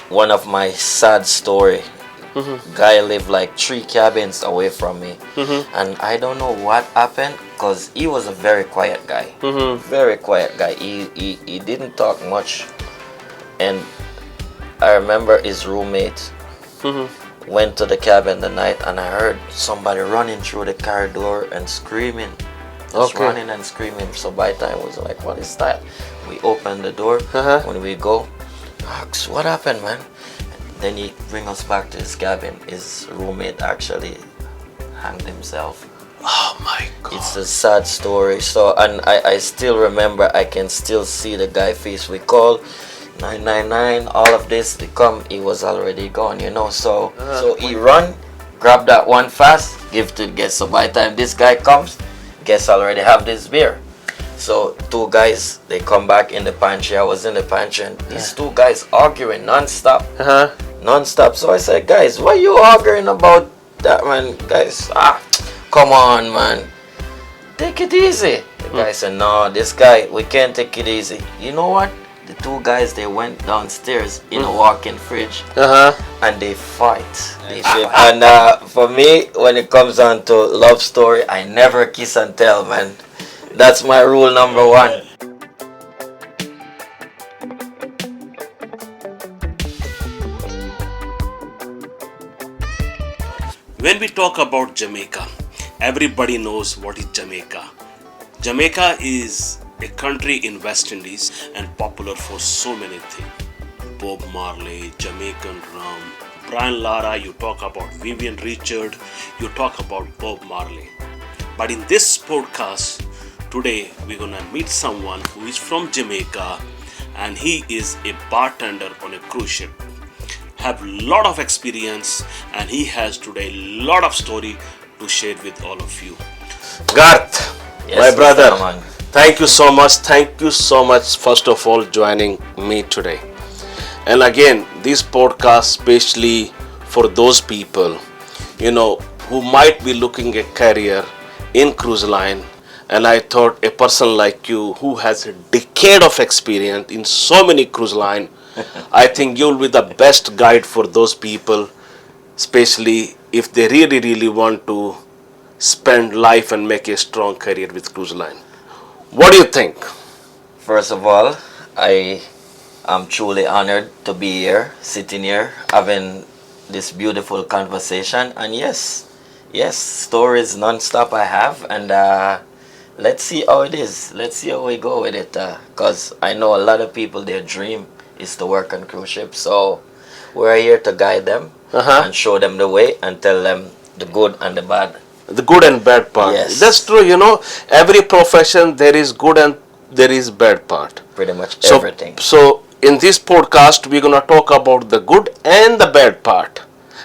one of my sad story. Guy lived like 3 cabins away from me, and I don't know what happened because he was a very quiet guy. Very quiet guy. He didn't talk much, and I remember his roommate went to the cabin the night, and I heard somebody running through the corridor and screaming. Just running and screaming. So by the time I was like, what is that? We opened the door. When we go, ask, what happened, man? Then he bring us back to his cabin. His roommate actually hanged himself. Oh my God. It's a sad story. So, and I still remember, I can still see the guy face. We call 999, all of this, they come, he was already gone, you know. So he run, grab that one fast, give to guest. So by the time this guy comes, guests already have this beer. So 2 guys, they come back in the pantry. I was in the pantry, and these 2 guys arguing non-stop. Non-stop. So I said, guys, what you arguing about that, man? Guys, come on, man. Take it easy. The guy said, no, this guy, we can't take it easy. You know what? The 2 guys, they went downstairs in a walk-in fridge, and they fight. And for me, when it comes on to love story, I never kiss and tell, man. That's my rule number 1. When we talk about Jamaica, everybody knows what is Jamaica. Jamaica is a country in West Indies and popular for so many things. Bob Marley, Jamaican rum, Brian Lara, you talk about Vivian Richard, you talk about Bob Marley. But in this podcast, today we're gonna meet someone who is from Jamaica, and he is a bartender on a cruise ship. Have lot of experience, and he has today lot of story to share with all of you. Garth, Yes, my brother, Mr. Aman. thank you so much. Thank you so much, first of all, joining me today. And again, this podcast especially for those people, you know, who might be looking a career in cruise line. And I thought a person like you who has a decade of experience in so many cruise line, I think you'll be the best guide for those people, especially if they really want to spend life and make a strong career with cruise line. What do you think? First of all, I am truly honored to be here, sitting here, having this beautiful conversation. And yes, stories non-stop I have, and let's see how it is. Let's see how we go with it, because I know a lot of people, their dream is to work on cruise ships. So we're here to guide them and show them the way and tell them the good and the bad. The good and bad part. Yes. That's true, you know, every profession there is good and there is bad part. Pretty much So, everything. So in this podcast we're gonna talk about the good and the bad part.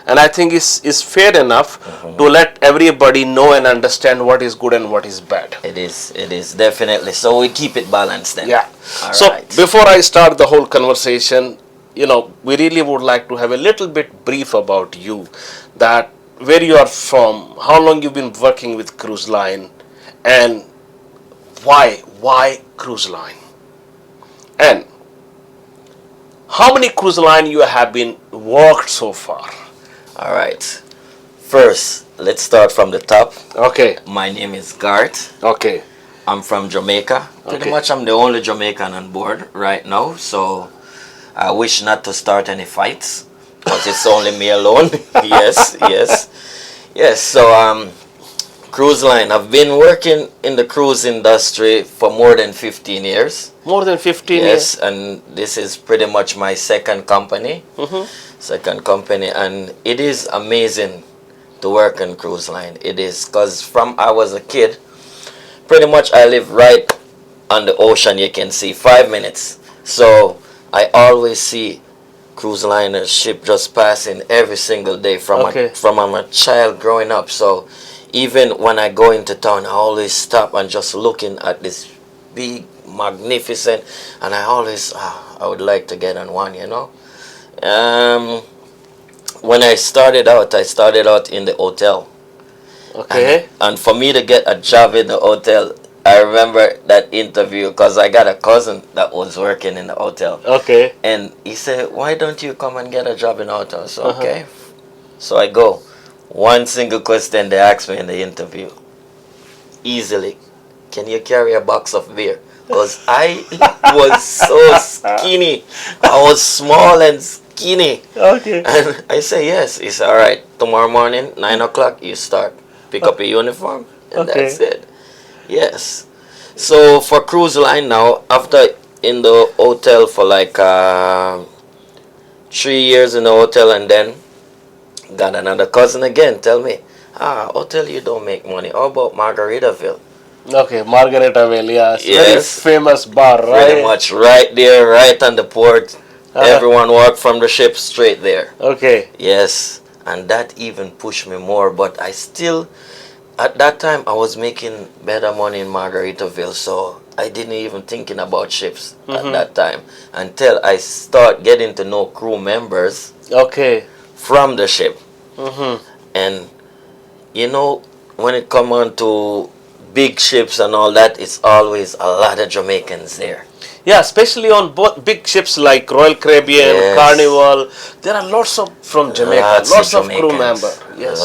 And I think it's fair enough to let everybody know and understand what is good and what is bad. It is definitely. So we keep it balanced then. Yeah. All So right. before I start the whole conversation, you know, we really would like to have a little bit brief about you, that where you are from, how long you've been working with cruise line, and why cruise line, and how many cruise line you have been worked so far. All right. First, let's start from the top. Okay. My name is Garth. Okay. I'm from Jamaica. Pretty Okay. much I'm the only Jamaican on board right now. So I wish not to start any fights, because it's only me alone. Yes. So cruise line. I've been working in the cruise industry for more than 15 years. More than 15 Yes, years. and this is pretty much my second company. And it is amazing to work on cruise line. It is, because from I was a kid, pretty much I live right on the ocean. You can see 5 minutes. So I always see cruise liner ship just passing every single day from I'm a child growing up. So even when I go into town, I always stop and just looking at this big, magnificent, and I always I would like to get on one, you know. When I started out in the hotel. Okay. And for me to get a job in the hotel, I remember that interview because I got a cousin that was working in the hotel. Okay. And he said, why don't you come and get a job in the hotel? So, okay. So I go. One single question they asked me in the interview. Easily. Can you carry a box of beer? Because I was so skinny. I was small and skinny. Okay. And I say, yes. He said, all right, tomorrow morning, 9 o'clock, you start. Pick up your uniform, and that's it. Yes. So for cruise line now, after in the hotel for like 3 years in the hotel, and then got another cousin again. Tell me, hotel you don't make money. How about Margaritaville? Okay, Margaritaville, yeah. It's Yes. very famous bar, right? Pretty much right there, right on the port. Everyone walked from the ship straight there. Okay. Yes, and that even pushed me more. But I still, at that time, I was making better money in Margaritaville, so I didn't even thinking about ships at that time until I start getting to know crew members Okay. from the ship. Mm-hmm. And you know, when it come on to big ships and all that, it's always a lot of Jamaicans there. Yeah, especially on both big ships like Royal Caribbean, Yes. Carnival. There are lots of from Jamaica, lots of crew Jamaicans. members. Yes.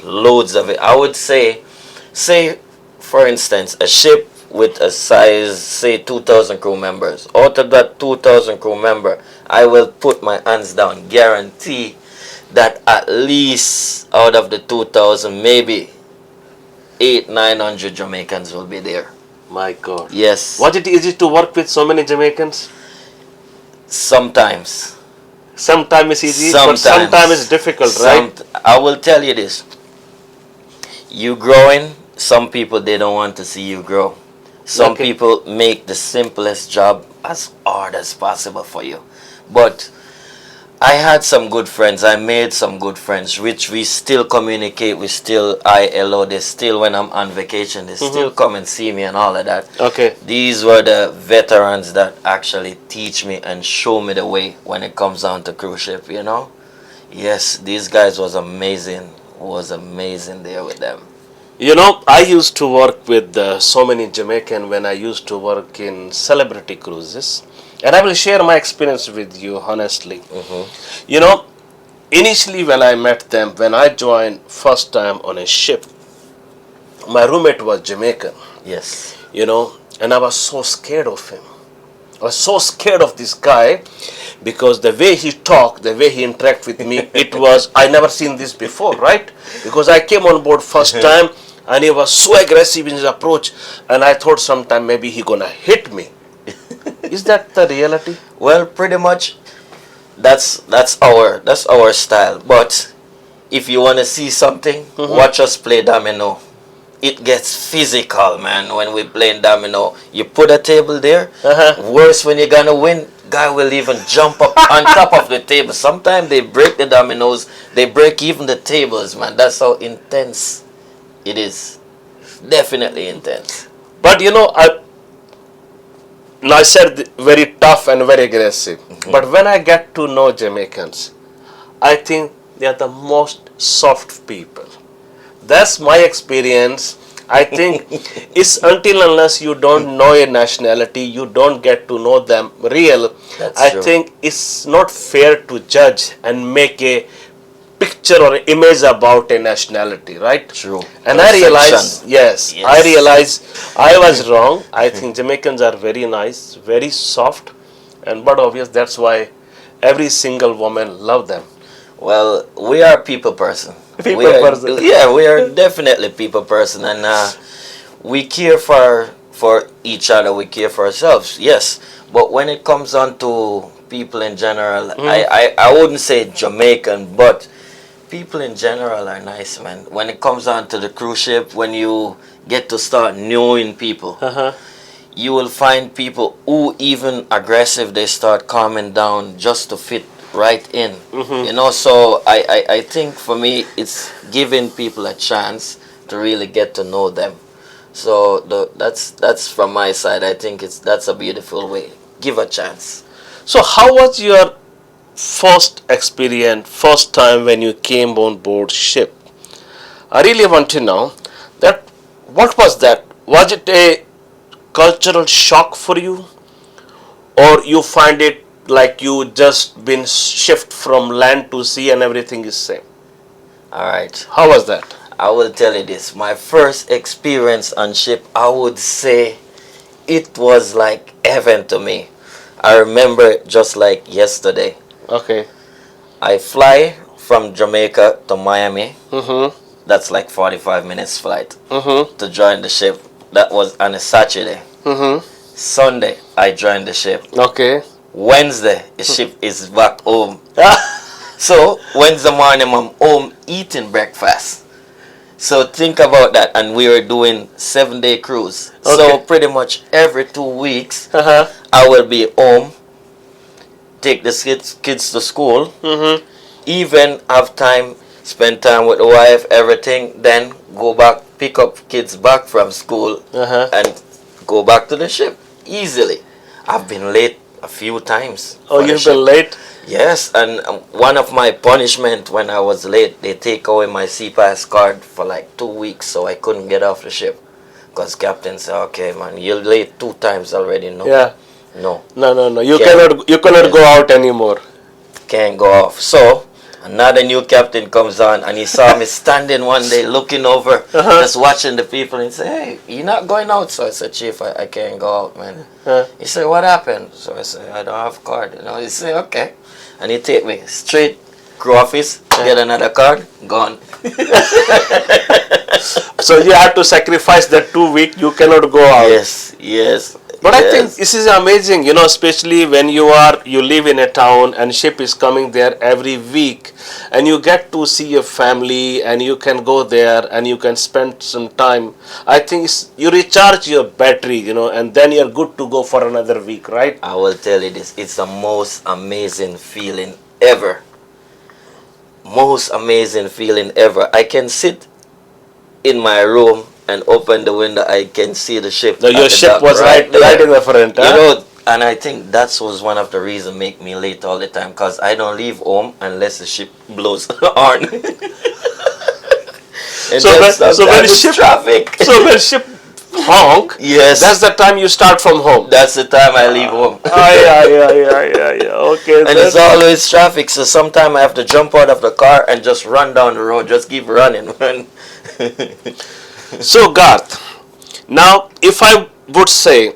Loads of it. I would say for instance, a ship with a size, say 2,000 crew members. Out of that 2,000 crew member, I will put my hands down, guarantee that at least out of the 2,000, maybe 800-900 Jamaicans will be there. My God. Yes. Was it easy to work with so many Jamaicans? Sometimes. Sometimes it's easy, Sometimes. but sometimes it's difficult, right? I will tell you this. You growing, some people, they don't want to see you grow. Some people make the simplest job as hard as possible for you. But I had some good friends. I made some good friends, which we still communicate. We still ILO. They still, when I'm on vacation, they still come and see me and all of that. Okay. These were the veterans that actually teach me and show me the way when it comes down to cruise ship, you know. Yes, these guys was amazing. Was amazing there with them. You know, I used to work with so many Jamaican when I used to work in celebrity cruises. And I will share my experience with you honestly. You know, initially when I met them, when I joined first time on a ship, my roommate was Jamaican. Yes. You know, and I was so scared of him. I was so scared of this guy because the way he talked, the way he interacted with me, it was, I never seen this before, right? Because I came on board first time and he was so aggressive in his approach, and I thought sometime maybe he gonna hit me. Is that the reality? Well, pretty much that's our style. But if you want to see something, watch us play domino. It gets physical, man, when we play domino. You put a table there, worse when you're gonna win, guy will even jump up on top of the table. Sometimes they break the dominoes, they break even the tables, man. That's how intense it is. Definitely intense. But you know, I said very tough and very aggressive. But when I get to know Jamaicans, I think they are the most soft people. That's my experience. I think it's until unless you don't know a nationality, you don't get to know them real. That's true. Think it's not fair to judge and make a picture or image about a nationality, right? True. And I realized, yes, I realized I was wrong. I think Jamaicans are very nice, very soft, and but obvious that's why every single woman love them. Well, we are people person. People person. Yeah, we are definitely people person, and we care for each other. We care for ourselves. Yes, but when it comes on to people in general, I wouldn't say Jamaican, but people in general are nice, man. When it comes on to the cruise ship, when you get to start knowing people, you will find people who even aggressive, they start calming down just to fit right in. You know, so I think for me, it's giving people a chance to really get to know them. So that's from my side. I think that's a beautiful way. Give a chance. So how was your first experience, first time when you came on board ship? I really want to know that. What was that? Was it a cultural shock for you, or you find it like you just been shift from land to sea and everything is same? All right. How was that? I will tell you this. My first experience on ship, I would say it was like heaven to me. I remember it just like yesterday. Okay. I fly from Jamaica to Miami. Mm-hmm. That's like 45 minutes flight Mm-hmm. to join the ship. That was on a Saturday. Mm-hmm. Sunday, I joined the ship. Okay. Wednesday, the ship is back home. So Wednesday morning, I'm home eating breakfast. So think about that, and we were doing 7-day cruise. So Okay. pretty much every 2 weeks, Uh-huh. I will be home, take the kids to school, Mm-hmm. even have time, spend time with the wife, everything. Then go back, pick up kids back from school, Uh-huh. and go back to the ship easily. I've been late a few times. Oh, for the you've ship. been late? Yes, and one of my punishment when I was late, they take away my CPAS card for like 2 weeks, so I couldn't get off the ship. Because captain said, "Okay, man, you're late 2 times already." No, Yeah. no, No. You Yeah. cannot go out anymore. can't go off. So another new captain comes on, and he saw me standing one day looking over, just watching the people, and say, "Hey, you're not going out?" So I said, "Chief, I can't go out, man." He said, "What happened?" So I said, "I don't have card." He said, "Okay," and he take me straight crew office, get another card, gone. So you have to sacrifice that 2 week. You cannot go out. Yes. But I think yes. this is amazing, especially when you live in a town and ship is coming there every week, and you get to see your family and you can go there and you can spend some time. I think you recharge your battery, and then you're good to go for another week, right? I will tell you this, it's the most amazing feeling ever. Most amazing feeling ever. I can sit in my room and open the window, I can see the ship. No, your ship dock was right in the front. And I think that was one of the reasons make me late all the time, because I don't leave home unless the ship blows horn. So when ship honk, yes, that's the time you start from home. That's the time I leave home. Yeah. Okay. And it's always traffic, so sometimes I have to jump out of the car and just run down the road, just keep running. So Garth, now if I would say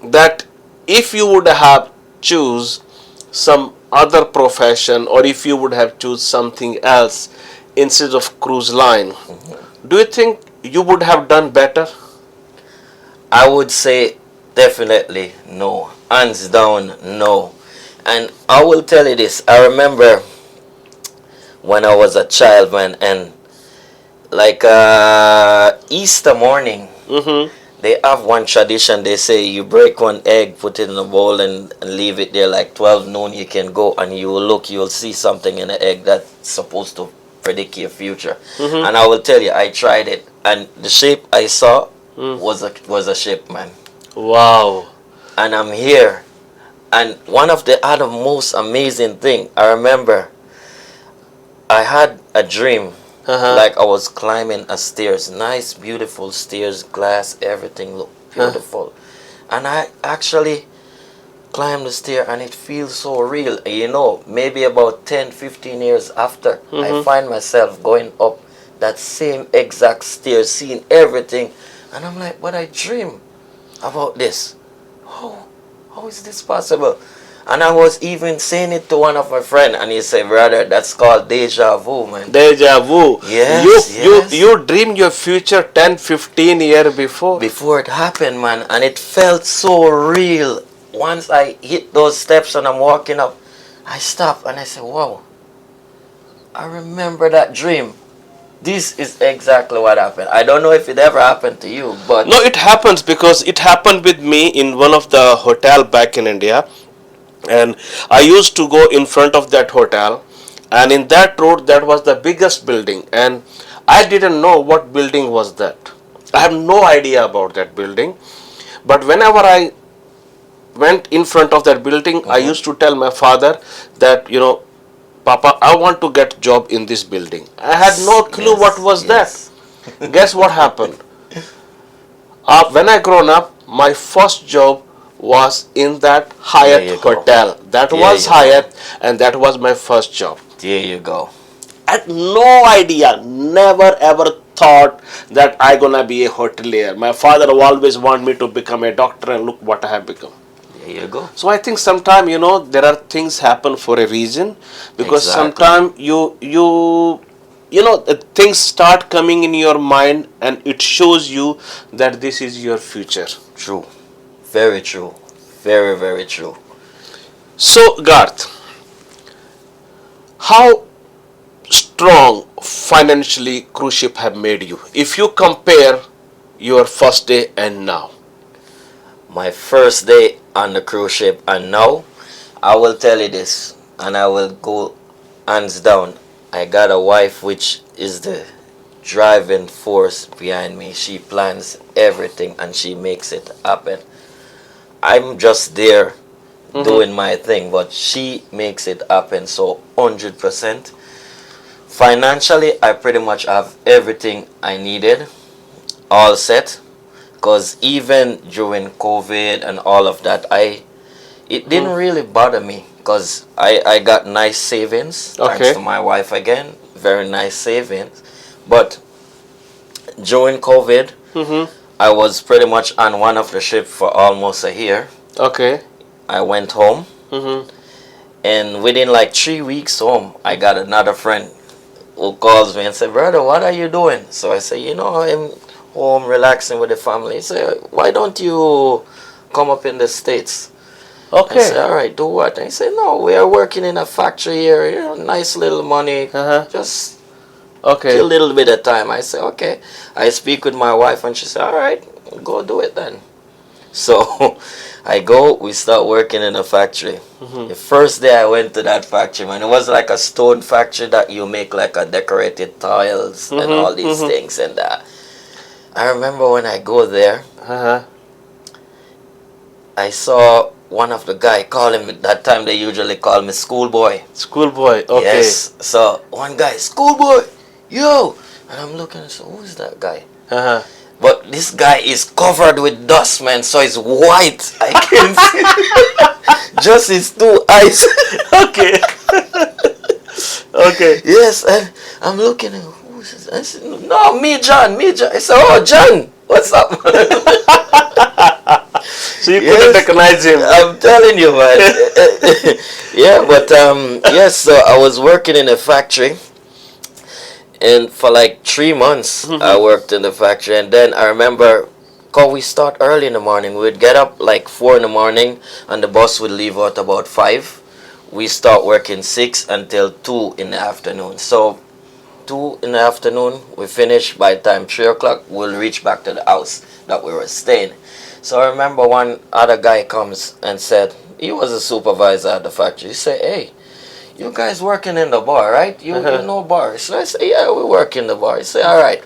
that if you would have choose some other profession, or if you would have choose something else instead of cruise line, do you think you would have done better? I would say definitely no. Hands down, no. And I will tell you this. I remember when I was a child, man, and like Easter morning, they have one tradition. They say you break one egg, put it in a bowl, and leave it there like 12 noon. You can go and you will look, you will see something in the egg that's supposed to predict your future. And I will tell you, I tried it, and the shape I saw was a ship, man. Wow. And I'm here. And one of the other most amazing thing, I remember I had a dream. Like I was climbing a stairs, nice, beautiful stairs, glass, everything looked beautiful. And I actually climbed the stair, and it feels so real. Maybe about 10-15 years after, I find myself going up that same exact stairs, seeing everything. And I'm like, but I dream about this. How is this possible? And I was even saying it to one of my friends, and he said, "Brother, that's called deja vu, man." Deja vu. Yes. You dreamed your future 10-15 years before. Before it happened, man, and it felt so real. Once I hit those steps and I'm walking up, I stopped and I said, "Wow, I remember that dream. This is exactly what happened." I don't know if it ever happened to you, but No, it happens because it happened with me in one of the hotel back in India. And I used to go in front of that hotel, and in that road that was the biggest building, and I didn't know what building was that. I have no idea about that building. But whenever I went in front of that building, I used to tell my father that, Papa, I want to get job in this building. I had no clue what was that. Guess what happened? When I grown up, my first job was in that There Hyatt you go. hotel. That There was you go. Hyatt, and that was my first job. There you go. I had no idea, never ever thought that I gonna be a hotelier. My father always wanted me to become a doctor, and look what I have become. There you go. So I think sometimes there are things happen for a reason, because Exactly. sometimes things start coming in your mind and it shows you that this is your future. True. Very true. Very, very true. So Garth, how strong financially cruise ship have made you if you compare your first day and now? My first day on the cruise ship, and now I will tell you this, and I will go hands down. I got a wife which is the driving force behind me. She plans everything and she makes it happen. I'm just there doing my thing, but she makes it happen. So 100%. Financially, I pretty much have everything I needed, all set. Because even during COVID and all of that, it didn't really bother me because I got nice savings thanks Okay. to my wife again, very nice savings. But during COVID, I was pretty much on one of the ship for almost a year. Okay. I went home, Mm-hmm. and within like 3 weeks home, I got another friend who calls me and said, "Brother, what are you doing?" So I say, I'm home relaxing with the family. He said, "Why don't you come up in the States?" I Okay. said, "All right, do what?" And he said, "No, we are working in a factory here, nice little money, Uh-huh. just Okay. a little bit of time." I said, "Okay." I speak with my wife and she said, "All right, go do it then." So I go, we start working in a factory. The first day I went to that factory, man, it was like a stone factory that you make like a decorated tiles and all these things and that. I remember when I go there, Uh-huh. I saw one of the guy call him, that time they usually call me schoolboy. Schoolboy. Okay. Yes. So one guy, "Schoolboy, yo," and I'm looking, so who's that guy? Uh-huh. But this guy is covered with dust, man, so it's white. I can see just his two eyes. Okay. Okay. Yes, and I'm looking at who's this? I said, "No, me, John, me, John." I said, "Oh, John, what's up?" So you couldn't Yes. recognize him. I'm telling you, man. Yeah, but yes. So I was working in a factory, and for like 3 months, I worked in the factory, and then I remember, cause we start early in the morning. We'd get up like 4 in the morning, and the bus would leave out about 5. We start working 6 until 2 in the afternoon. So 2 in the afternoon, we finish. By the time 3 o'clock, we'll reach back to the house that we were staying. So I remember one other guy comes and said, he was a supervisor at the factory. He said, "Hey, you guys working in the bar, right? You know bars." So I said, "Yeah, we work in the bar." He said, "All right.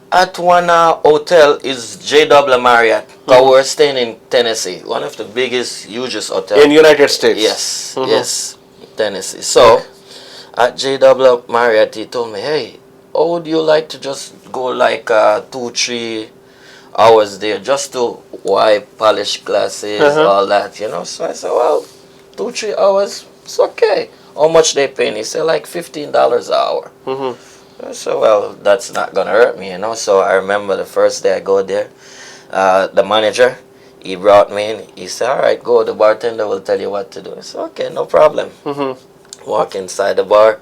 At one hotel is JW Marriott. Cause we're staying in Tennessee, one of the biggest, hugest hotels. In United States. Yes, yes, Tennessee. So at JW Marriott, he told me, "Hey, how would you like to just go like 2-3 hours there just to wipe, polish glasses, all that. So I said, "Well, 2-3 hours, it's okay." "How much they paying?" He said, "Like $15 an hour." I said, "Well, that's not gonna hurt me. So I remember the first day I go there, the manager, he brought me in. He said, "All right, go. The bartender will tell you what to do." I said, "Okay, no problem." Walk inside the bar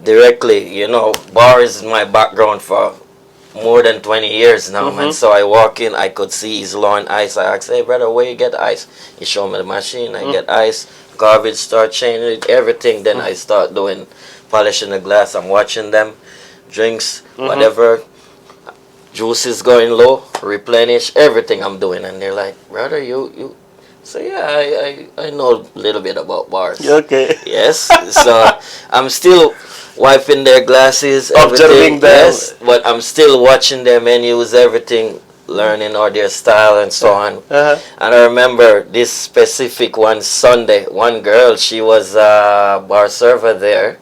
directly. Bar is my background for more than 20 years now, man. So I walk in, I could see his lawn ice. I asked, "Hey, brother, where you get ice?" He showed me the machine. I get ice, garbage, start changing everything. Then I start doing polishing the glass. I'm watching them, drinks, whatever, juice is going low, replenish everything I'm doing. And they're like, "Brother, you." So yeah, I know a little bit about bars. Okay. Yes. So I'm still wiping their glasses, Observing everything. them. Yes, but I'm still watching their menus, everything, learning all their style and so on. And I remember this specific one Sunday, one girl, she was a bar server there,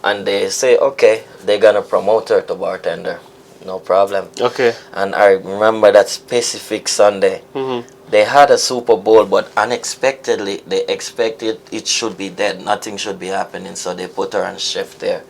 and they say, okay, they're gonna promote her to bartender. No problem. Okay. And I remember that specific Sunday. They had a Super Bowl, but unexpectedly, they expected it should be dead. Nothing should be happening. So they put her on shift there.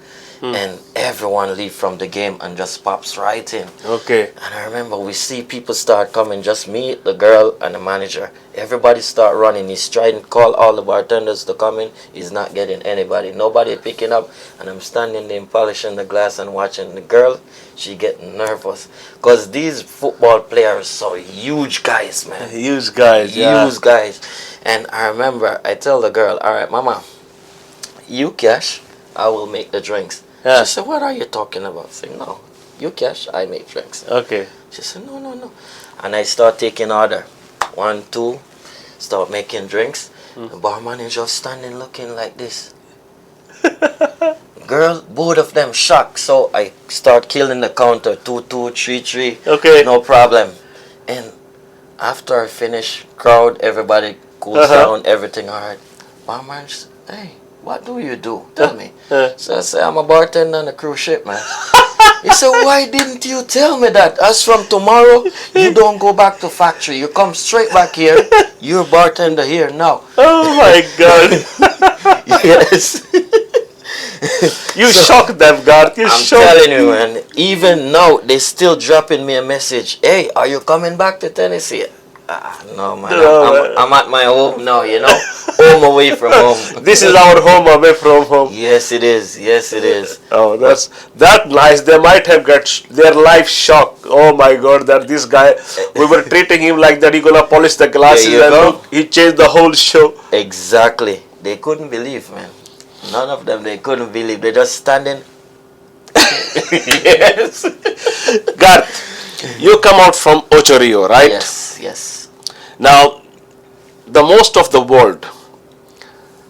And everyone leave from the game and just pops right in. Okay. And I remember we see people start coming, just me, the girl, and the manager. Everybody start running. He's trying to call all the bartenders to come in. He's not getting anybody. Nobody picking up. And I'm standing there polishing the glass and watching the girl. She getting nervous. Because these football players are huge guys, man. Huge guys, yeah. Huge guys. And I remember I tell the girl, all right, mama, you cash, I will make the drinks. Yeah. She said, what are you talking about? I said, no, you cash, I make drinks. Okay. She said, no, no, no. And I start taking order. 1, 2, start making drinks. The barman is just standing looking like this. Girl, both of them shocked. So I start killing the counter. 2, 2, 3, 3. Okay. No problem. And after I finish, crowd, everybody cools down, everything all right. Barman said, hey, what do you do? Tell me. So I say, I'm a bartender on a cruise ship, man. He said, why didn't you tell me that? As from tomorrow, you don't go back to factory. You come straight back here. You're a bartender here now. Oh my God. Yes. You shocked them, Garth. You I'm shocked. telling you, man. Even now, they still dropping me a message. Hey, are you coming back to Tennessee? No, man. No, I'm at my home now, you know. Home away from home. This is our home away from home. Yes, it is. Yes, it is. Oh, that's that nice. They might have got their life shocked. Oh my God, that this guy, we were treating him like that. He gonna polish the glasses There you and go. look, he changed the whole show. Exactly. They couldn't believe, man. None of them, they couldn't believe. They're just standing. Yes. Garth, you come out from Ocho Rio, right? Yes, yes. Now, the most of the world,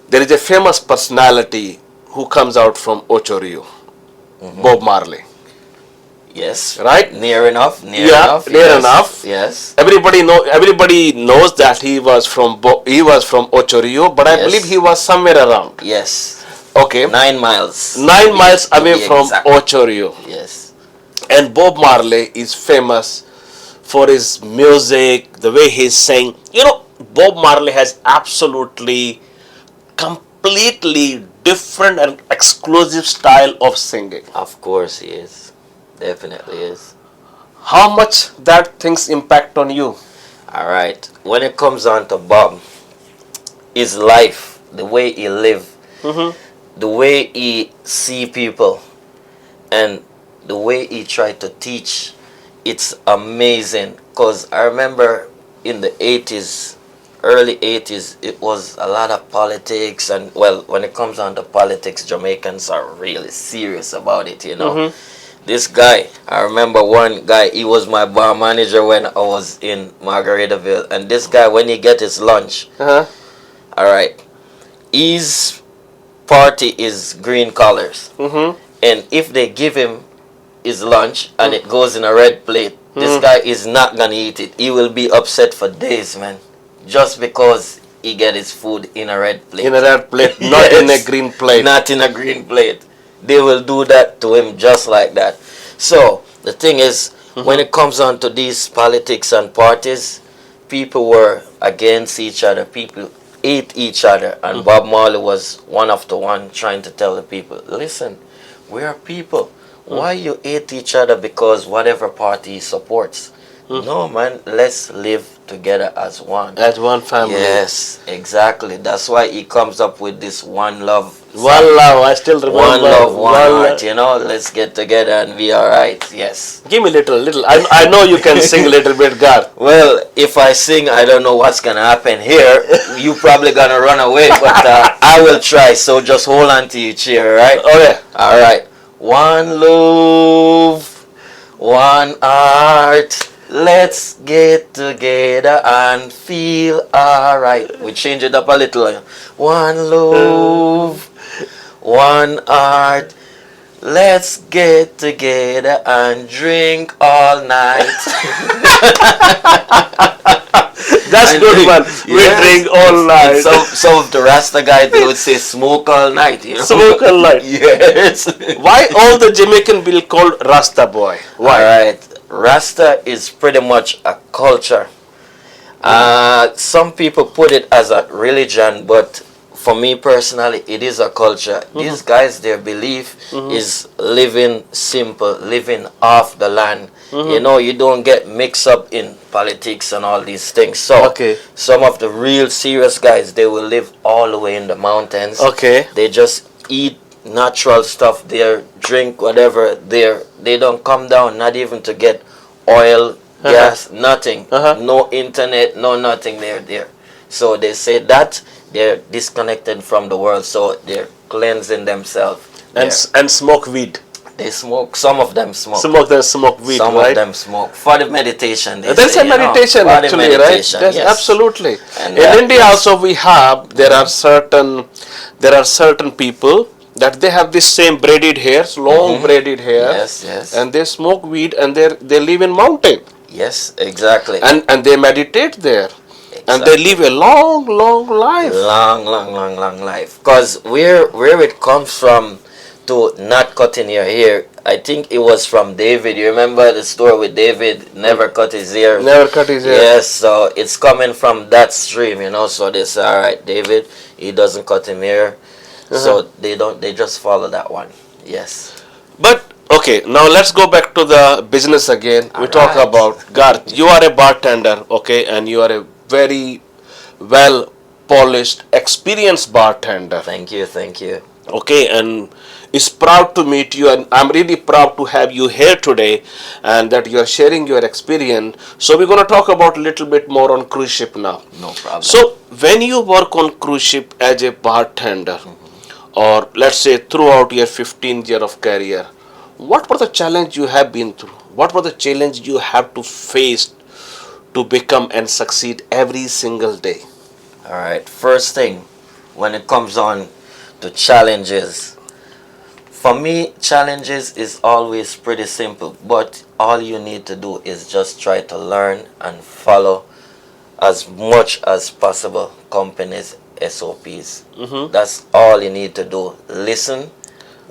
there is a famous personality who comes out from Ocho Rio, Bob Marley. Yes. Right? Near enough. Near Yeah, enough. near yes, enough. Yes. Everybody knows that he was from Ocho Rio, but I Yes. believe he was somewhere around. Yes. Okay. 9 miles. 9 miles To away be from exact. Ocho Rio. Yes. And Bob Marley is famous for his music, the way he's sing. You know, Bob Marley has absolutely, completely different and exclusive style of singing. Of course he is. Definitely is. How much that things impact on you? Alright. When it comes on to Bob, his life, the way he live, the way he see people, and the way he try to teach, it's amazing. Because I remember in the 80s, early 80s, it was a lot of politics. And, well, when it comes on to politics, Jamaicans are really serious about it, you know. This guy, I remember one guy, he was my bar manager when I was in Margaritaville. And this guy, when he get his lunch, alright, his party is green colors. And if they give him his lunch and it goes in a red plate, this guy is not gonna eat it. He will be upset for days, man. Just because he get his food in a red plate. In a red plate, not in a green plate. Not in a green plate. They will do that to him just like that. So, the thing is, when it comes on to these politics and parties, people were against each other. People hate each other. And Bob Marley was one of the one trying to tell the people, listen, we are people. Why you hate each other because whatever party he supports? No, man, let's live together as one. As one family. Yes, exactly. That's why he comes up with this one love. One love, I still remember. One love, one heart, you know. Let's get together and be alright. Yes. Give me little. I know you can sing a little bit, Garth. Well, if I sing, I don't know what's gonna happen here. You probably gonna run away, but I will try. So just hold on to your chair, right? Okay. Alright. One love, one heart. Let's get together and feel alright. We change it up a little. One love, one heart. Let's get together and drink all night. That's good one. We drink all night. And some of the Rasta guys, they would say smoke all night. You know? Smoke all night. Yes. Why all the Jamaican will call Rasta boy? Why? All right. Rasta is pretty much a culture. Some people put it as a religion, but for me personally, it is a culture. These guys, their belief is living simple, living off the land. You know, you don't get mixed up in politics and all these things. So, some of the real serious guys, they will live all the way in the mountains. Okay. They just eat natural stuff there, drink whatever there. They don't come down, not even to get oil, gas, nothing. No internet, no nothing there. So they say that they're disconnected from the world, so they're cleansing themselves. And smoke weed. They smoke. Some of them smoke. Some of them smoke weed, Some right? of them smoke for the meditation. There's a meditation actually, right? Yes, absolutely. And in India also we have. There are certain people that they have this same braided hairs, long braided hair. Yes. And they smoke weed and they live in mountain. Yes, exactly. And they meditate there. And they live a long life. Long life. Because where it comes from to not cutting your hair, I think it was from David. You remember the story with David, never cut his hair? Never cut his hair. Yes, so it's coming from that stream, you know. So they say, all right, David, he doesn't cut him hair. So they just follow that one. Yes. But okay, now let's go back to the business again. We talk about Garth. You are a bartender, okay, and you are a very well polished, experienced bartender. Thank you. Okay, and it's proud to meet you, and I'm really proud to have you here today, and that you are sharing your experience. So we're going to talk about a little bit more on cruise ship now. No problem. So when you work on cruise ship as a bartender, or let's say throughout your 15 year of career, what were the challenge you have been through? What were the challenge you have to face to become and succeed every single day? All right. First thing, when it comes on to challenges, for me, challenges is always pretty simple, but all you need to do is just try to learn and follow as much as possible companies' SOPs. That's all you need to do. Listen,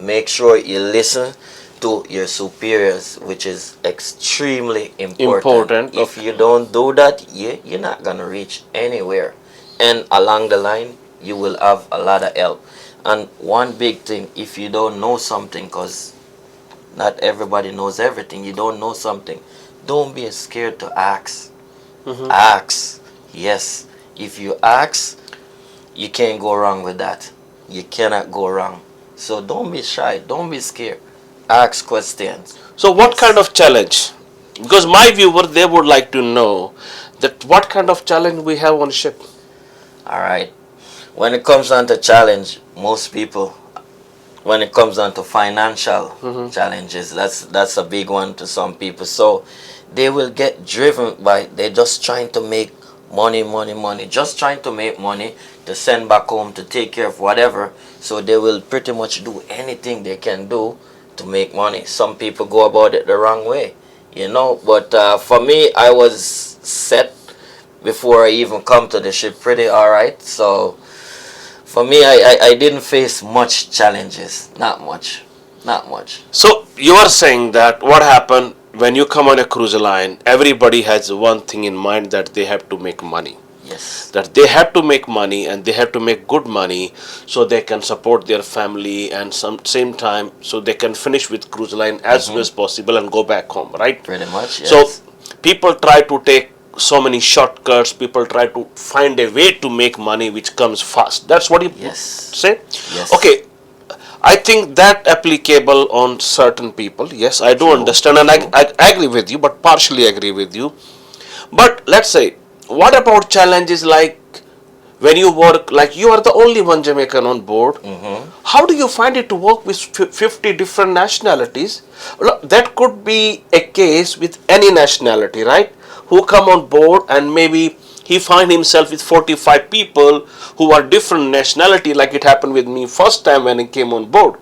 make sure you listen to your superiors, which is extremely important. If you don't do that, you're not gonna reach anywhere, and along the line you will have a lot of help. And one big thing, if you don't know something, because not everybody knows everything, you don't know something, don't be scared to ask. Ask. Yes, if you ask, you can't go wrong with that. You cannot go wrong. So don't be shy, don't be scared. Ask questions. So what kind of challenge? Because my viewer, they would like to know that what kind of challenge we have on ship. All right. When it comes down to challenge, most people, when it comes down to financial challenges, that's a big one to some people. So they will get driven by, they're just trying to make money, just trying to make money to send back home, to take care of whatever. So they will pretty much do anything they can do to make money. Some people go about it the wrong way, you know. But for me, I was set before I even come to the ship pretty alright. So for me, I didn't face much challenges. Not much. So you are saying that what happened when you come on a cruise line, everybody has one thing in mind, that they have to make money. Yes. That they have to make money, and they have to make good money so they can support their family, and same time so they can finish with cruise line as soon as possible and go back home, right? Pretty much, yes. So people try to take so many shortcuts, people try to find a way to make money which comes fast. That's what you say? Yes. Okay. I think that applicable on certain people. Yes, I do understand, and I agree with you, but partially agree with you. But let's say, what about challenges like when you work, like you are the only one Jamaican on board, how do you find it to work with 50 different nationalities? That could be a case with any nationality, right? Who come on board and maybe he find himself with 45 people who are different nationality, like it happened with me first time when I came on board.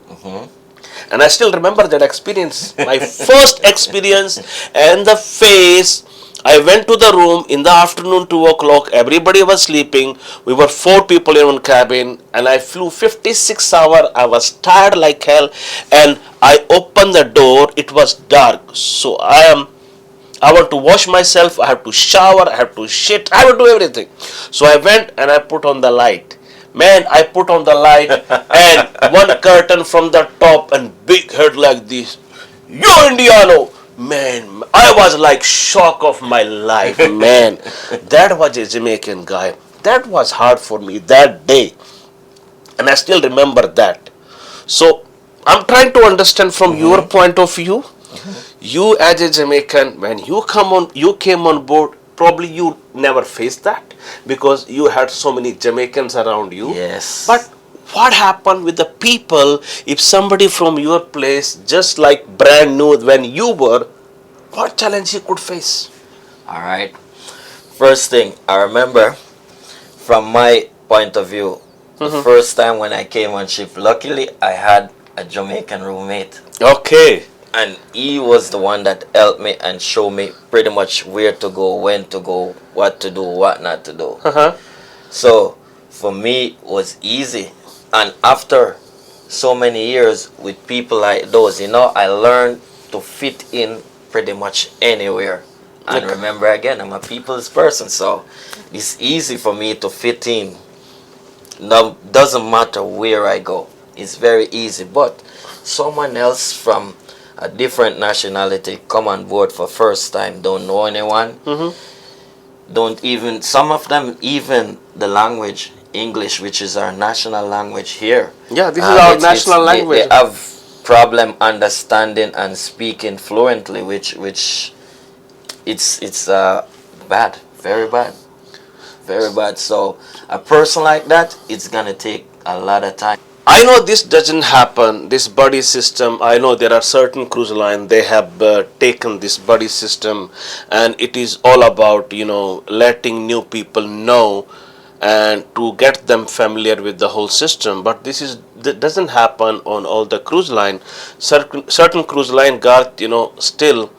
And I still remember that experience, my first experience, and the face I went to the room in the afternoon, 2 o'clock. Everybody was sleeping. We were 4 people in one cabin, and I flew 56 hours. I was tired like hell, and I opened the door. It was dark, so I want to wash myself. I have to shower. I have to shit. I have to do everything. So I went and I put on the light. Man, I put on the light and one curtain from the top and big head like this. Yo, Indiano! Man, I was like shock of my life, man. That was a Jamaican guy. That was hard for me that day. And I still remember that. So, I'm trying to understand from your point of view. You as a Jamaican, when you came on board, probably you never faced that because you had so many Jamaicans around you. Yes. But what happened with the people if somebody from your place, just like brand new when you were, what challenge you could face? All right. First thing, I remember from my point of view, the first time when I came on ship, luckily I had a Jamaican roommate. Okay. And he was the one that helped me and showed me pretty much where to go, when to go, what to do, what not to do. So for me, it was easy. And after so many years with people like those, I learned to fit in pretty much anywhere. And remember, again, I'm a people's person, so it's easy for me to fit in. Now, doesn't matter where I go. It's very easy. But someone else from a different nationality come on board for first time, don't know anyone, don't even, some of them, even the language, English, which is our national language here. Yeah, this is our national language. They have problem understanding and speaking fluently, which it's bad, very bad, very bad. So a person like that, it's gonna take a lot of time. I know this doesn't happen, this buddy system. I know there are certain cruise lines, they have taken this buddy system, and it is all about, letting new people know and to get them familiar with the whole system. But that doesn't happen on all the cruise line. Certain cruise line, Garth, still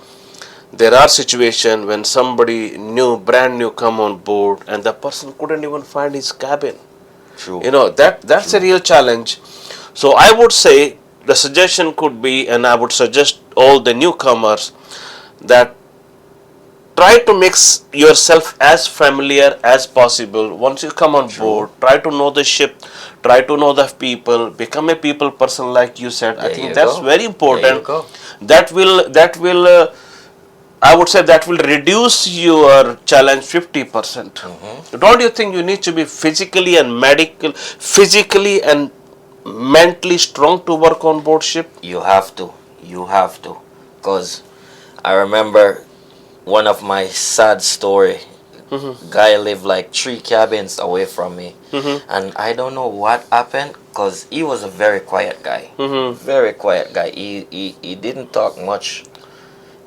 there are situations when somebody brand new come on board and the person couldn't even find his cabin. True. That's a real challenge. So I would say the suggestion could be, and I would suggest all the newcomers that try to make yourself as familiar as possible. Once you come on board, try to know the ship, try to know the people, become a people person like you said. I think that's very important. That will I would say that will reduce your challenge 50%. Don't you think you need to be physically and mentally strong to work on board ship? You have to, because I remember one of my sad story. Guy lived like 3 cabins away from me, and I don't know what happened, because he was a very quiet guy, very quiet guy. He didn't talk much,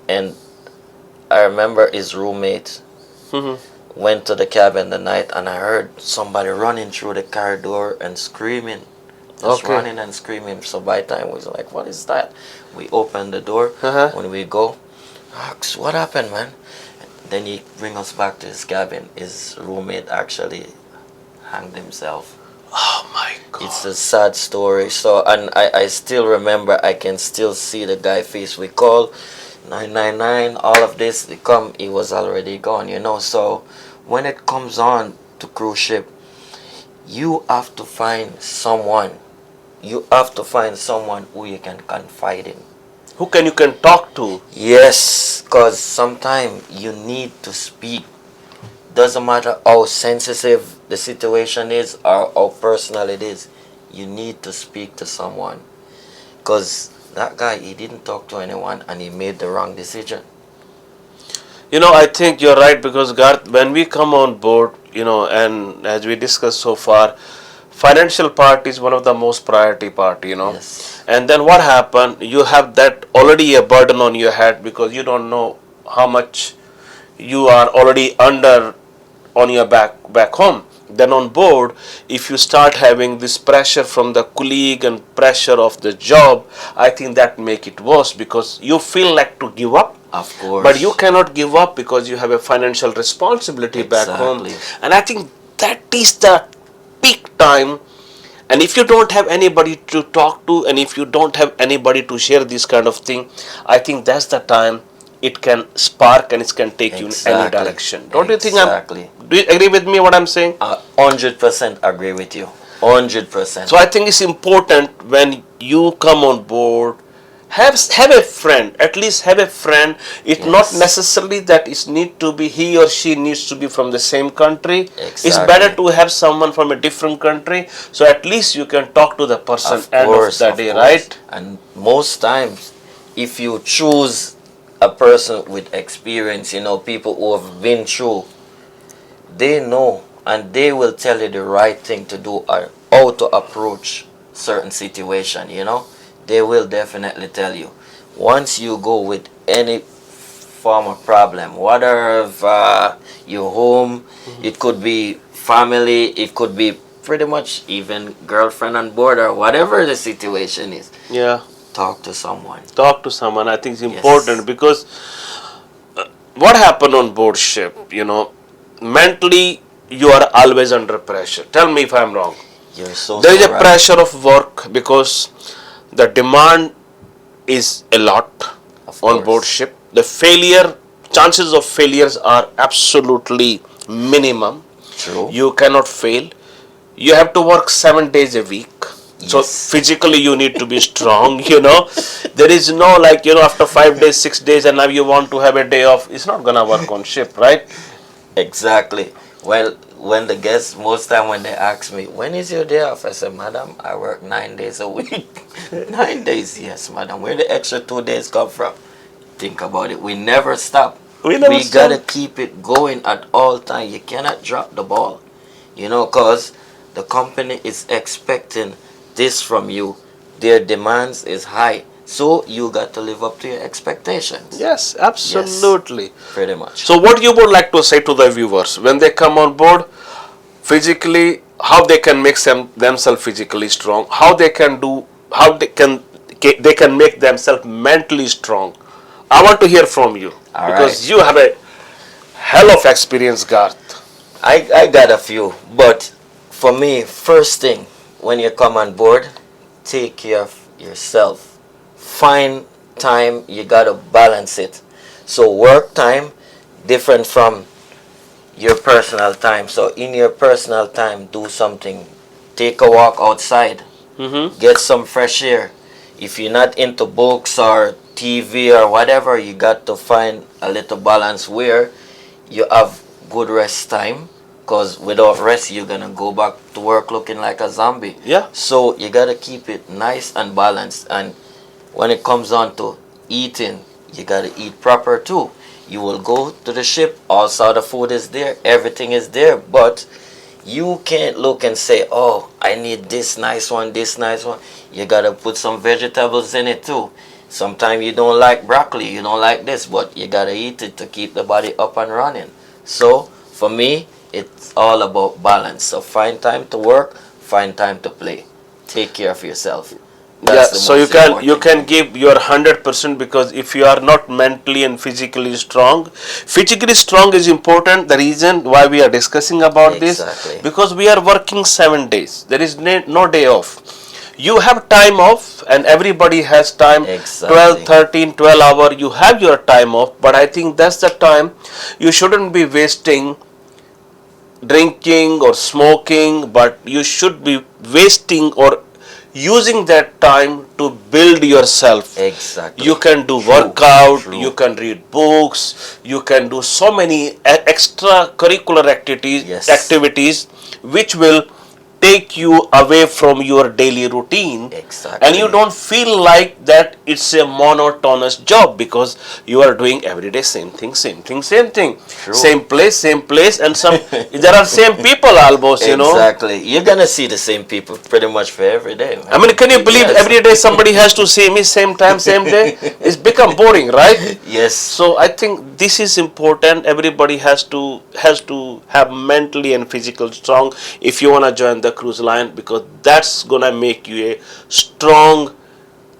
and I remember his roommate went to the cabin the night, and I heard somebody running through the corridor and screaming. Just running and screaming. So by the time we was like, what is that? We opened the door. When we go, ask, what happened, man? Then he bring us back to his cabin. His roommate actually hanged himself. Oh my God. It's a sad story. So, and I still remember, I can still see the guy face. We call 999, all of this, he was already gone, So when it comes on to cruise ship, you have to find someone. You have to find someone who you can confide in. Who you can talk to. Yes, because sometimes you need to speak. Doesn't matter how sensitive the situation is or how personal it is. You need to speak to someone. Because that guy, he didn't talk to anyone and he made the wrong decision. I think you're right, because Garth, when we come on board, and as we discussed so far, financial part is one of the most priority part, Yes. And then what happened, you have that already a burden on your head, because you don't know how much you are already under on your back home. Then on board, if you start having this pressure from the colleague and pressure of the job, I think that make it worse, because you feel like to give up. Of course. But you cannot give up because you have a financial responsibility back home. Exactly. And I think that is the peak time. And if you don't have anybody to talk to, and if you don't have anybody to share this kind of thing, I think that's the time it can spark and it can take you in any Exactly. direction. Don't you think Exactly. do you agree with me what I'm saying? 100% agree with you. 100%. So I think it's important when you come on board, have a friend. At least have a friend. It's not Yes. necessarily that it need to be he or she needs to be from the same country. It's Exactly. better to have someone from a different country. So at least you can talk to the person end of the day, right? And most times, if you choose a person with experience, people who have been through, they know and they will tell you the right thing to do or how to approach certain situation. They will definitely tell you. Once you go with any form of problem, whether your home, it could be family, it could be pretty much even girlfriend on board or whatever the situation is, Yeah. talk to someone. Talk to someone. I think it's Yes. important because what happened on board ship, mentally you are always under pressure. Tell me if I'm wrong. You're so There is a right. pressure of work because the demand is a lot Of on course. board ship. The chances of failures are absolutely minimum. True. You cannot fail. You have to work 7 days a week. So Yes. physically you need to be strong, There is no after 5 days, 6 days and now you want to have a day off. It's not gonna work on ship, right? Exactly. Well, when the guests, most time when they ask me, when is your day off? I say, madam, I work 9 days a week. 9 days, yes, madam. Where the extra 2 days come from? Think about it. We never stop. We never We stop. gotta keep it going at all time. You cannot drop the ball. Cause the company is expecting this from you. Their demands is high. So you got to live up to your expectations. Yes, absolutely. Pretty much. So what you would like to say to the viewers when they come on board physically, how they can make themselves physically strong, how they can make themselves mentally strong. I want to hear from you All because right. you have a hell of experience, Garth. I got a few, but for me, first thing when you come on board, take care of yourself. Find time, you gotta balance it. So work time different from your personal time. So in your personal time, do something. Take a walk outside. Get some fresh air. If you're not into books or TV or whatever, you got to find a little balance where you have good rest time. Because without rest, you're going to go back to work looking like a zombie. Yeah. So you got to keep it nice and balanced. And when it comes on to eating, you got to eat proper too. You will go to the ship, all sort of food is there, everything is there, but you can't look and say, oh, I need this nice one, this nice one. You got to put some vegetables in it too. Sometimes you don't like broccoli, you don't like this, but you got to eat it to keep the body up and running. So for me, it's all about balance. So find time to work, find time to play. Take care of yourself. Yeah, the so you most can important thing. give your 100% because if you are not mentally and physically strong is important. The reason why we are discussing about Exactly. this because we are working 7 days. There is no day off. You have time off and everybody has time. Exactly. 12, 13, 12 hour. You have your time off, but I think that's the time you shouldn't be wasting drinking or smoking, but you should be wasting or using that time to build yourself. Exactly. You can do True, workout, true. you can read books, you can do so many extracurricular Yes. activities which will take you away from your daily routine. Exactly. And you don't feel like that it's a monotonous job because you are doing every day same thing. True. Same place, and there are same people almost, Exactly. You're gonna see the same people pretty much for every day. I mean, can you believe Yes. every day somebody has to see me same time, same day? It's become boring, right? Yes. So I think this is important. Everybody has to have mentally and physical strong if you wanna join the cruise line because that's gonna make you a strong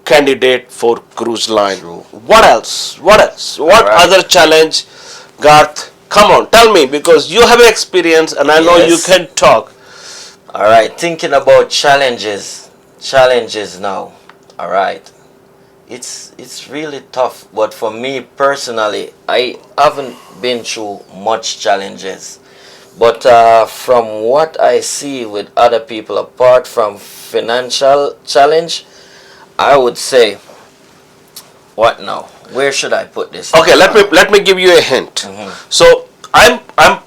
candidate for cruise line. True. What else? What else? What Alright. other challenge, Garth? Come on, tell me, because you have experience and I know you Yes. can talk. All right, thinking about challenges now. All right, it's really tough. But for me personally, I haven't been through much challenges. But from what I see with other people, apart from financial challenge, I would say, what now? Where should I put this? Okay, let me give you a hint. So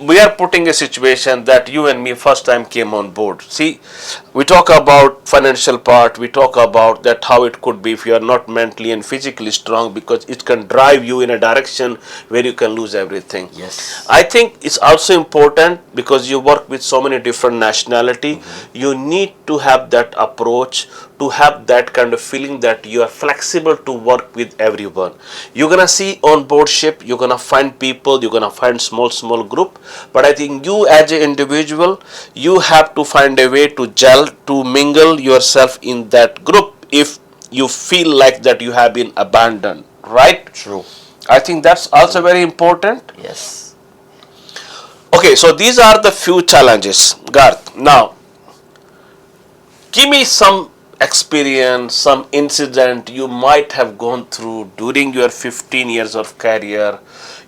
we are putting a situation that you and me first time came on board. See, we talk about financial part, we talk about that how it could be if you are not mentally and physically strong, because it can drive you in a direction where you can lose everything. Yes. I think it's also important because you work with so many different nationality. You need to have that approach, to have that kind of feeling that you are flexible to work with everyone. You're gonna see on board ship, you're gonna find people, you're gonna find small group, but I think you as an individual, you have to find a way to gel, to mingle yourself in that group if you feel like that you have been abandoned, right? True. I think that's also very important. Yes. Okay, so these are the few challenges, Garth. Now, give me some experience, some incident you might have gone through during your 15 years of career.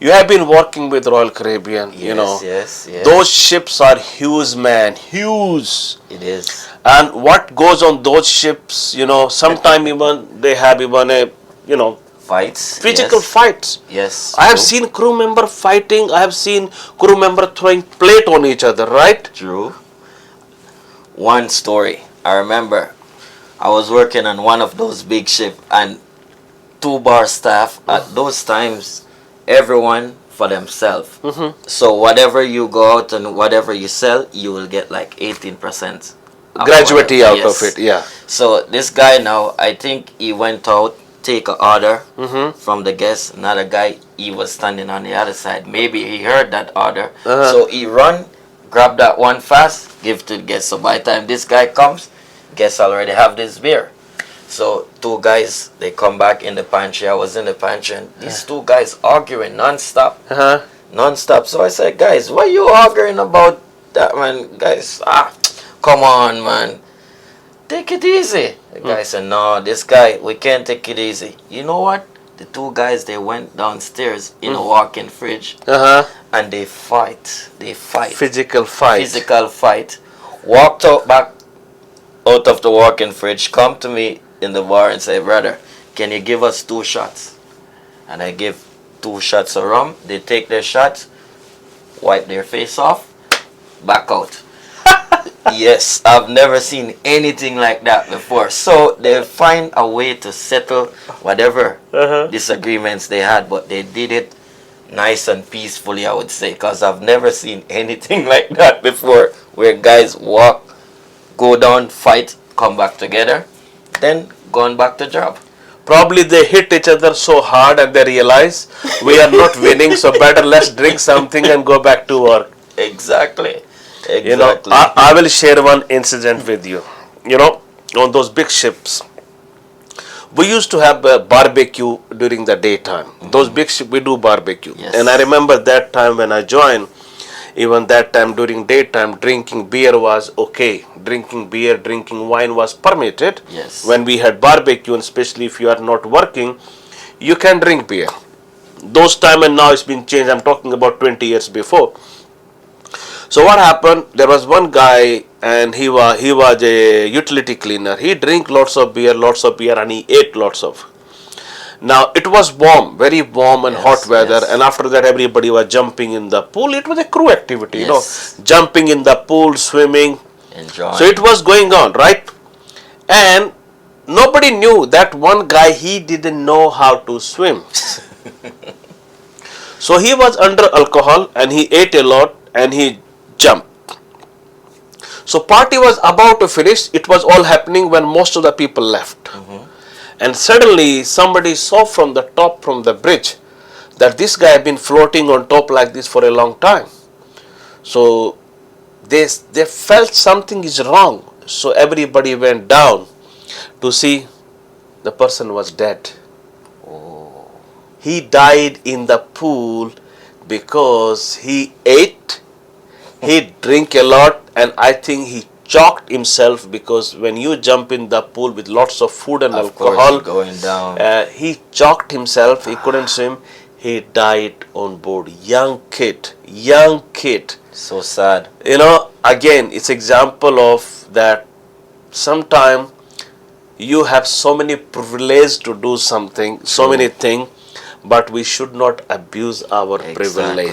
You have been working with Royal Caribbean, you know. Yes. Those ships are huge, man, huge. It is. And what goes on those ships, you know, sometime even they have even a, you know, Fights. physical yes. fights. Yes. I have true. seen crew member fighting. I have seen crew member throwing plate on each other, right? True. One story. I remember I was working on one of those big ships and two bar staff at those times, everyone for themselves. So whatever you go out and whatever you sell, you will get like 18% Graduity out Yes. of it, yeah. So this guy now, I think he went out, take an order from the guest. Another guy, he was standing on the other side. Maybe he heard that order. So he run, grab that one fast, give to the guest. So by the time this guy comes, guests already have this beer. So two guys, they come back in the pantry. I was in the pantry and these two guys arguing non-stop. Non-stop. So I said, guys, what you arguing about that, man? Guys, come on, man. Take it easy. The guy said, no, this guy, we can't take it easy. You know what? The two guys, they went downstairs in a walk-in fridge and they fight. They fight. Physical fight. Physical fight. Walked out back out of the walk-in fridge, come to me in the bar and say, brother, can you give us 2 shots? And I give 2 shots of rum. They take their shots, wipe their face off, back out. Yes, I've never seen anything like that before. So they find a way to settle whatever disagreements they had, but they did it nice and peacefully, I would say, because I've never seen anything like that before, where guys walk, go down, fight, come back together, then gone back to job. Probably they hit each other so hard and they realize we are not winning, so better let's drink something and go back to work. Exactly. You know, I will share one incident with you. You know, on those big ships, we used to have a barbecue during the daytime. Those big ships, we do barbecue. Yes. And I remember that time when I joined, even that time during daytime, drinking beer was okay. Drinking beer, drinking wine was permitted. Yes. When we had barbecue, and especially if you are not working, you can drink beer. Those time and now it's been changed. I'm talking about 20 years before. So what happened? There was one guy, and he was a utility cleaner. He drank lots of beer, and he ate lots of. Now it was warm, very warm and hot weather, and after that everybody was jumping in the pool. It was a crew activity, you know, jumping in the pool, swimming. Enjoy. So it was going on, right? And nobody knew that one guy, he didn't know how to swim. So he was under alcohol and he ate a lot and he jumped. So party was about to finish. It was all happening when most of the people left. And suddenly somebody saw from the top, from the bridge, that this guy had been floating on top like this for a long time. So they felt something is wrong. So everybody went down to see the person was dead. Oh. He died in the pool because he ate, he drank a lot, and I think he choked himself, because when you jump in the pool with lots of food and Of course, alcohol, you're going down. he choked himself, he couldn't swim, he died on board. Young kid, young kid. So sad. You know, again, it's example of that sometime you have so many privilege to do something, so many things, but we should not abuse our privilege.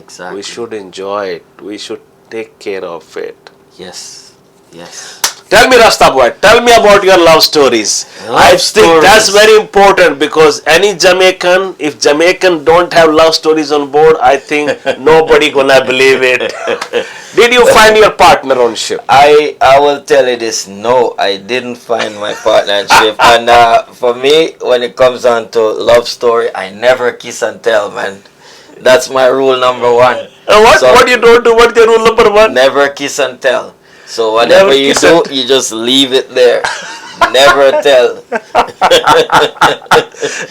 Exactly. We should enjoy it. We should take care of it. Yes. Yes. Tell me, Rasta boy, tell me about your love stories. I think that's very important, because any Jamaican, if Jamaican don't have love stories on board, I think nobody gonna believe it. Did you find your partner on ship? I will tell you this. No, I didn't find my partnership. And for me, when it comes on to love story, I never kiss and tell, man. That's my rule number one. What you don't do? What's your rule number one? Never kiss and tell. So whatever you do, you just leave it there. Never tell.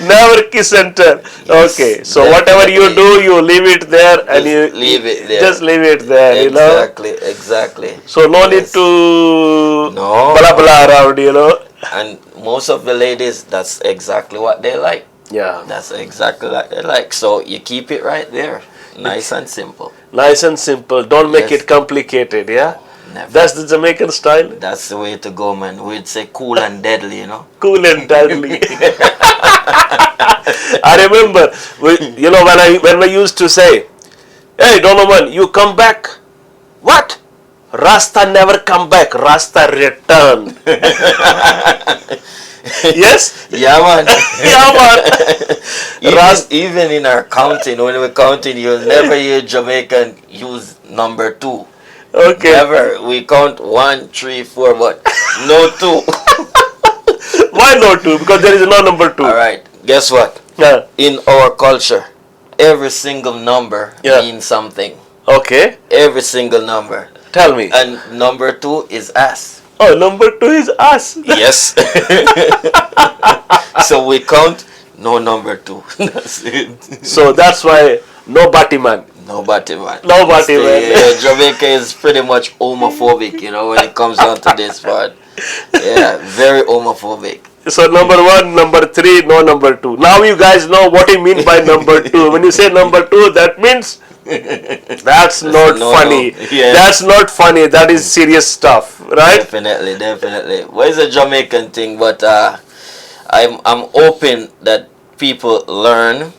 Never kiss and tell. Okay, so whatever you do, you leave it there, and you leave it there. Just leave it there. Exactly, exactly. So no need to blah blah around. And most of the ladies, that's exactly what they like. Yeah. That's exactly what they like. So you keep it right there. Nice and simple. Nice and simple. Don't make it complicated, yeah? Never. That's the Jamaican style? That's the way to go, man. We'd say cool and deadly, Cool and deadly. I remember, when we used to say, hey, Donovan, you come back. What? Rasta never come back. Rasta return. Yes? Yeah, man. Yeah, man. Even in our counting, when we're counting, you'll never hear Jamaican use number 2. Okay. Never. We count 1, 3, 4, but no 2. Why no 2? Because there is no number 2. Alright. Guess what? Yeah. In our culture, every single number means something. Okay. Every single number. Tell me. And number 2 is ass. Oh, number 2 is us. Yes. So we count no number 2. That's it. So that's why no Batman. No Batman. No Batman. Yeah, Jamaica is pretty much homophobic, when it comes down to this part. Yeah, very homophobic. So number 1, number 3, no number 2. Now you guys know what I mean by number 2. When you say number 2, that means that's not funny. Yeah. That's not funny. That is serious stuff, right? Definitely, definitely. Well, it's a Jamaican thing, but I'm hoping that people learn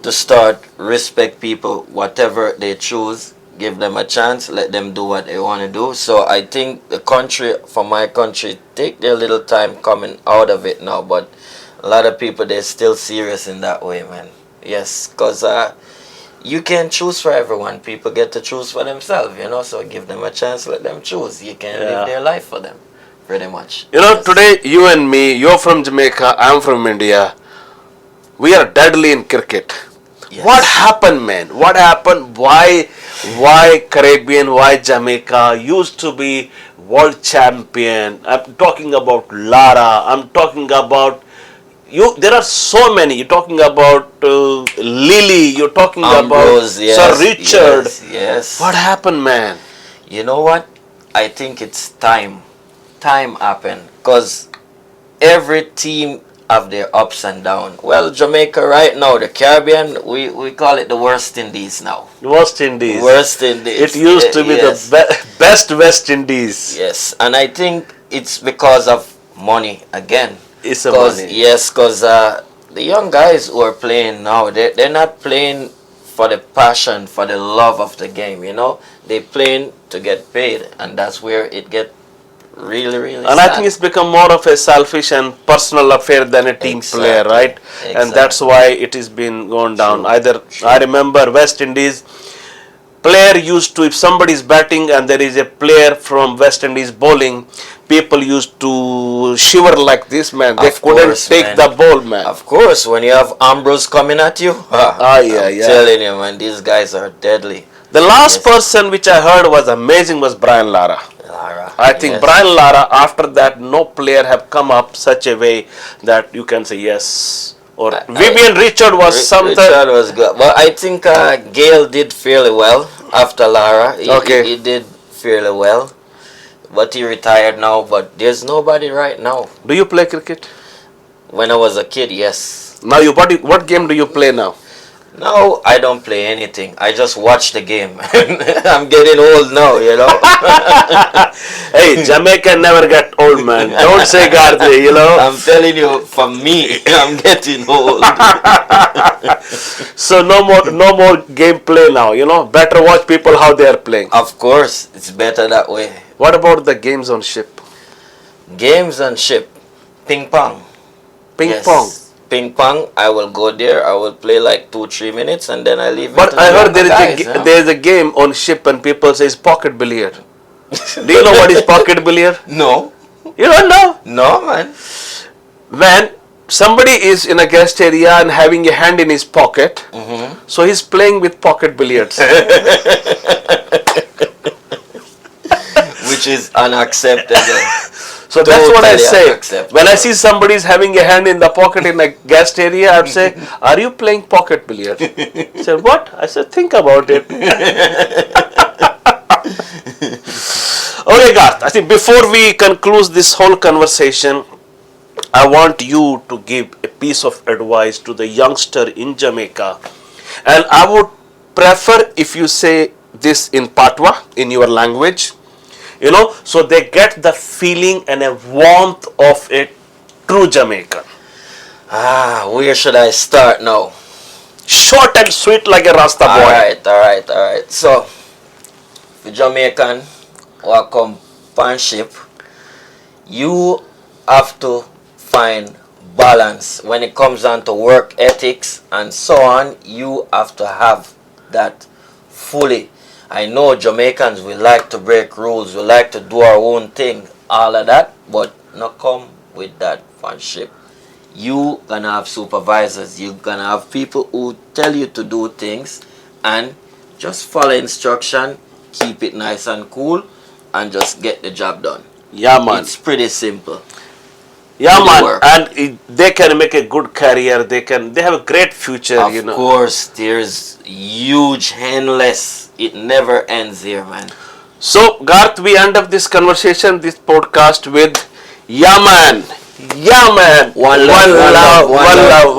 to start respect people, whatever they choose. Give them a chance, let them do what they want to do. So I think the country, for my country, take their little time coming out of it now, but a lot of people, they're still serious in that way, man. Yes, because you can't choose for everyone. People get to choose for themselves, so give them a chance, let them choose. You can live their life for them, pretty much. Today, you and me, you're from Jamaica, I'm from India. We are deadly in cricket. Yes. What happened, man? What happened? Why Caribbean? Why Jamaica used to be world champion? I'm talking about Lara. I'm talking about there are so many. You're talking about Lily. You're talking Ambrose, about Sir Richard. Yes. What happened, man? You know what? I think it's time. Time happened. Because every team have their ups and downs. Well, Jamaica right now, the Caribbean, we call it the West Indies now. West Indies. West Indies. It used to be the best West Indies. Yes. And I think it's because of money again. It's a money. Yes, because the young guys who are playing now, they're not playing for the passion, for the love of the game, They're playing to get paid, and that's where it gets really, really and sad. I think it's become more of a selfish and personal affair than a team player, right? Exactly. And that's why it has been gone down. True. I remember West Indies player used to, if somebody is batting and there is a player from West Indies bowling, people used to shiver like this, man. They couldn't take the ball, man. Of course, when you have Ambrose coming at you, I'm telling you, man, these guys are deadly. The last person which I heard was amazing was Brian Lara. Lara. I think Yes. Brian Lara, after that, no player have come up such a way that you can say yes. Or Vivian Richard was something. Richard was good. Well, I think Gail did fairly well after Lara. Okay. He did fairly well. But he retired now. But there's nobody right now. Do you play cricket? When I was a kid, yes. Now what game do you play now? Now I don't play anything. I just watch the game. I'm getting old now, you know. Hey, Jamaica never get old, man. Don't say Garthi, you know. I'm telling you, for me, I'm getting old. So no more gameplay now, you know. Better watch people how they are playing. Of course, it's better that way. What about the games on ship? Games on ship, ping pong. Ping Yes. pong. Ping pong, I will go there, I will play like 2-3 minutes and then I leave it. But to I the heard other guys, yeah. there is a game on ship and people say it's pocket billiard. Do you know what is pocket billiard? No. You don't know? No, man. When somebody is in a guest area and having a hand in his pocket, so he's playing with pocket billiards. Which is unacceptable. So that's what I Totally say. unacceptable. When I see somebody is having a hand in the pocket in a guest area, I'd say, "Are you playing pocket billiard?" I said, "What?" I said, "Think about it." Okay, Garth. I think before we conclude this whole conversation, I want you to give a piece of advice to the youngster in Jamaica, and I would prefer if you say this in Patwa, in your language. You know, so they get the feeling and a warmth of a true Jamaican. Where should I start now? Short and sweet like a Rasta boy. Alright. So, the Jamaican who come on ship, you have to find balance. When it comes down to work ethics and so on, you have to have that fully. I know Jamaicans, we like to break rules, we like to do our own thing, all of that, but not come with that friendship. You gonna have supervisors, you gonna have people who tell you to do things, and just follow instruction, keep it nice and cool, and just get the job done. Yeah, man. It's pretty simple. Yeah, Really man. work. And they can make a good career. They have a great future, Of you know. course, there's huge, endless. It never ends here, man. So, Garth, we end up this conversation, this podcast with Yeah, man. Yeah, man. One love, one love, one love.